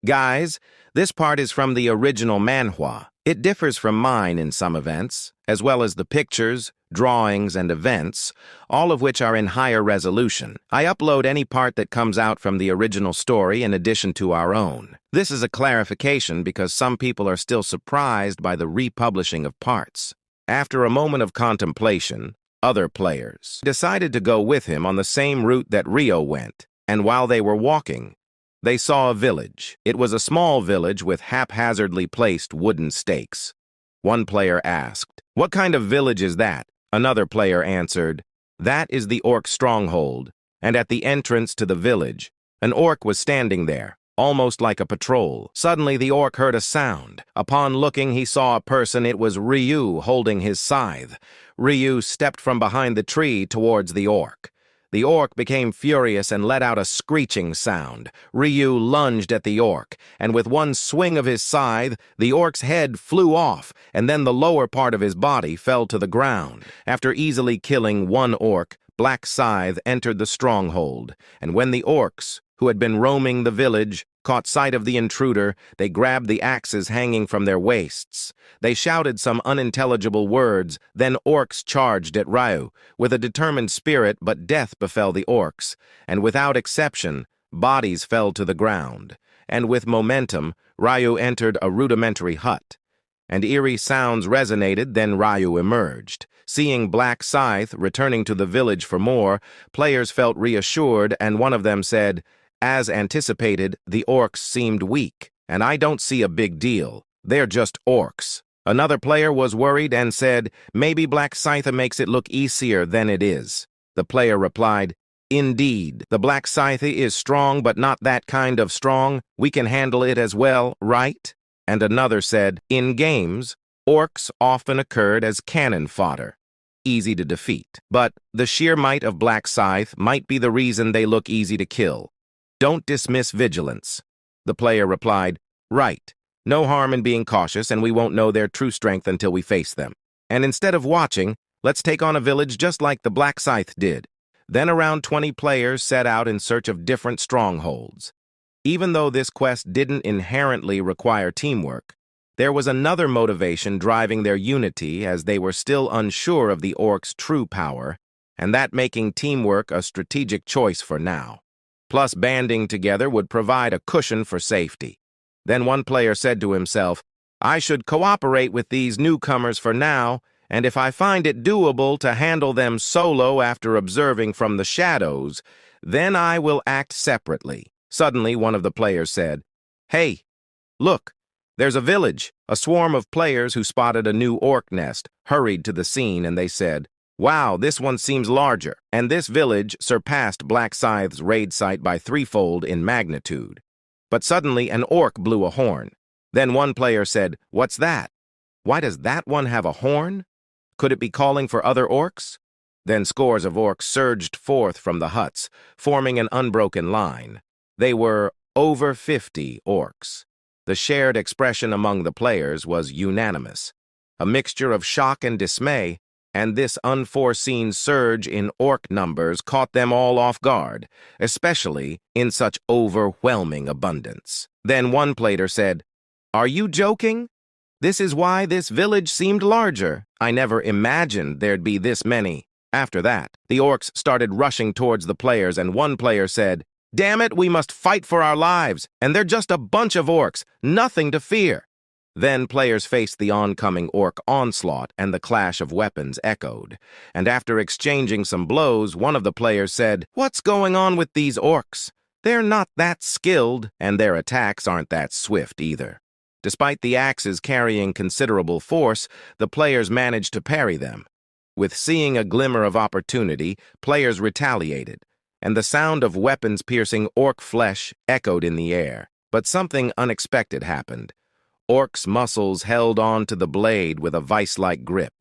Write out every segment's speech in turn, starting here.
Guys, this part is from the original manhwa. It differs from mine in some events, as well as the pictures, drawings, and events, all of which are in higher resolution. I upload any part that comes out from the original story in addition to our own. This is a clarification because some people are still surprised by the republishing of parts. After a moment of contemplation, other players decided to go with him on the same route that Rio went, and while they were walking, they saw a village. It was a small village with haphazardly placed wooden stakes. One player asked, "What kind of village is that?" Another player answered, "That is the orc stronghold, and at the entrance to the village, an orc was standing there, almost like a patrol. Suddenly the orc heard a sound. Upon looking, he saw a person. It was Ryu holding his scythe. Ryu stepped from behind the tree towards the orc. The orc became furious and let out a screeching sound. Ryu lunged at the orc, and with one swing of his scythe, the orc's head flew off, and then the lower part of his body fell to the ground. After easily killing one orc, Black Scythe entered the stronghold, and when the orcs, who had been roaming the village, caught sight of the intruder, they grabbed the axes hanging from their waists. They shouted some unintelligible words, then orcs charged at Ryu with a determined spirit, but death befell the orcs, and without exception, bodies fell to the ground. And with momentum, Ryu entered a rudimentary hut. And eerie sounds resonated, then Ryu emerged. Seeing Black Scythe returning to the village for more, players felt reassured, and one of them said, "As anticipated, the orcs seemed weak, and I don't see a big deal. They're just orcs." Another player was worried and said, "Maybe Black Scythe makes it look easier than it is." The player replied, "Indeed, the Black Scythe is strong, but not that kind of strong. We can handle it as well, right?" And another said, "In games, orcs often occurred as cannon fodder, easy to defeat. But the sheer might of Black Scythe might be the reason they look easy to kill. Don't dismiss vigilance." The player replied, "Right. No harm in being cautious, and we won't know their true strength until we face them. And instead of watching, let's take on a village just like the Black Scythe did." Then around 20 players set out in search of different strongholds. Even though this quest didn't inherently require teamwork, there was another motivation driving their unity as they were still unsure of the orcs' true power, and that making teamwork a strategic choice for now. Plus, banding together would provide a cushion for safety. Then one player said to himself, "I should cooperate with these newcomers for now, and if I find it doable to handle them solo after observing from the shadows, then I will act separately." Suddenly, one of the players said, "Hey, look, there's a village." A swarm of players who spotted a new orc nest hurried to the scene, and they said, "Wow, this one seems larger." And this village surpassed Black Scythe's raid site by threefold in magnitude. But suddenly an orc blew a horn. Then one player said, "What's that? Why does that one have a horn? Could it be calling for other orcs?" Then scores of orcs surged forth from the huts, forming an unbroken line. They were over 50 orcs. The shared expression among the players was unanimous, a mixture of shock and dismay, and this unforeseen surge in orc numbers caught them all off guard, especially in such overwhelming abundance. Then one player said, "Are you joking? This is why this village seemed larger. I never imagined there'd be this many." After that, the orcs started rushing towards the players, and one player said, "Damn it, we must fight for our lives, and they're just a bunch of orcs, nothing to fear." Then players faced the oncoming orc onslaught, and the clash of weapons echoed. And after exchanging some blows, one of the players said, "What's going on with these orcs? They're not that skilled, and their attacks aren't that swift either." Despite the axes carrying considerable force, the players managed to parry them. With seeing a glimmer of opportunity, players retaliated, and the sound of weapons piercing orc flesh echoed in the air. But something unexpected happened. Orc's muscles held on to the blade with a vice-like grip,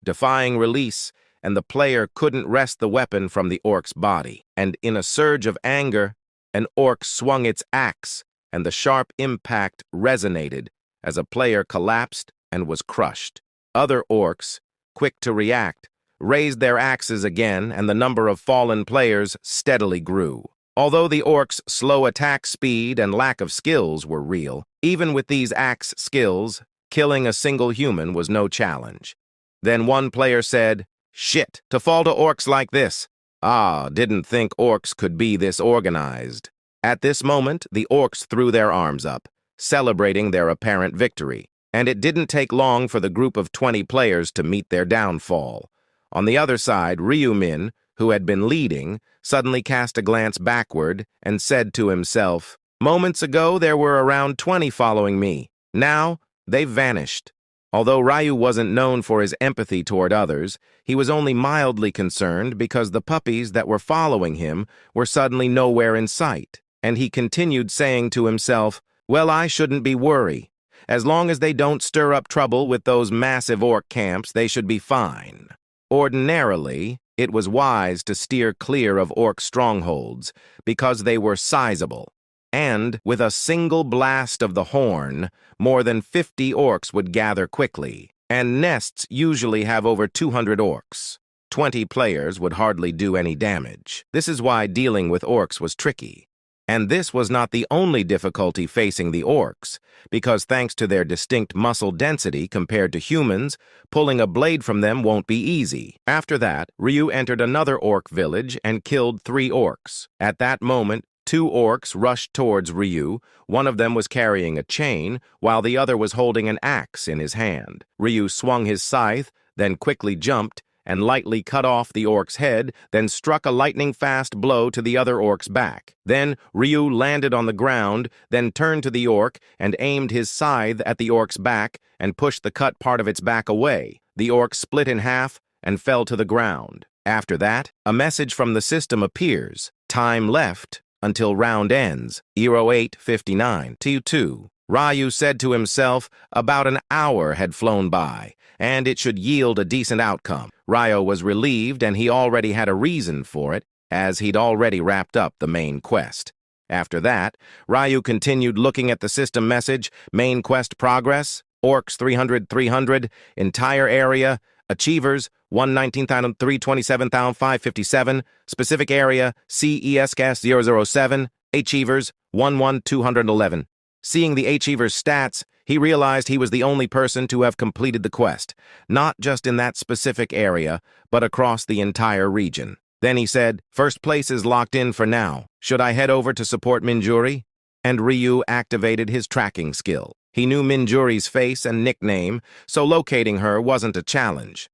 defying release, and the player couldn't wrest the weapon from the orc's body. And in a surge of anger, an orc swung its axe, and the sharp impact resonated as a player collapsed and was crushed. Other orcs, quick to react, raised their axes again, and the number of fallen players steadily grew. Although the orcs' slow attack speed and lack of skills were real, even with these axe skills, killing a single human was no challenge. Then one player said, "Shit, to fall to orcs like this. Ah, didn't think orcs could be this organized." At this moment, the orcs threw their arms up, celebrating their apparent victory, and it didn't take long for the group of 20 players to meet their downfall. On the other side, Ryumin, who had been leading, suddenly cast a glance backward and said to himself, "Moments ago there were around 20 following me. Now, they've vanished." Although Ryu wasn't known for his empathy toward others, he was only mildly concerned because the puppies that were following him were suddenly nowhere in sight, and he continued saying to himself, "Well, I shouldn't be worried. As long as they don't stir up trouble with those massive orc camps, they should be fine." Ordinarily, it was wise to steer clear of orc strongholds because they were sizable, and with a single blast of the horn, more than 50 orcs would gather quickly, and nests usually have over 200 orcs. 20 players would hardly do any damage. This is why dealing with orcs was tricky. And this was not the only difficulty facing the orcs, because thanks to their distinct muscle density compared to humans, pulling a blade from them won't be easy. After that, Ryu entered another orc village and killed 3 orcs. At that moment, 2 orcs rushed towards Ryu. One of them was carrying a chain, while the other was holding an axe in his hand. Ryu swung his scythe, then quickly jumped, and lightly cut off the orc's head, then struck a lightning-fast blow to the other orc's back. Then Ryu landed on the ground, then turned to the orc and aimed his scythe at the orc's back and pushed the cut part of its back away. The orc split in half and fell to the ground. After that, a message from the system appears. Time left until round ends, 08:59 T2. Ryu said to himself about an hour had flown by, and it should yield a decent outcome. Ryu was relieved, and he already had a reason for it, as he'd already wrapped up the main quest. After that, Ryu continued looking at the system message, main quest progress, orcs 300, entire area, achievers 119,327,557, specific area CESCAS 007, achievers 11211. Seeing the achiever's stats, he realized he was the only person to have completed the quest, not just in that specific area, but across the entire region. Then he said, "First place is locked in for now. Should I head over to support Minjuri?" And Ryu activated his tracking skill. He knew Minjuri's face and nickname, so locating her wasn't a challenge.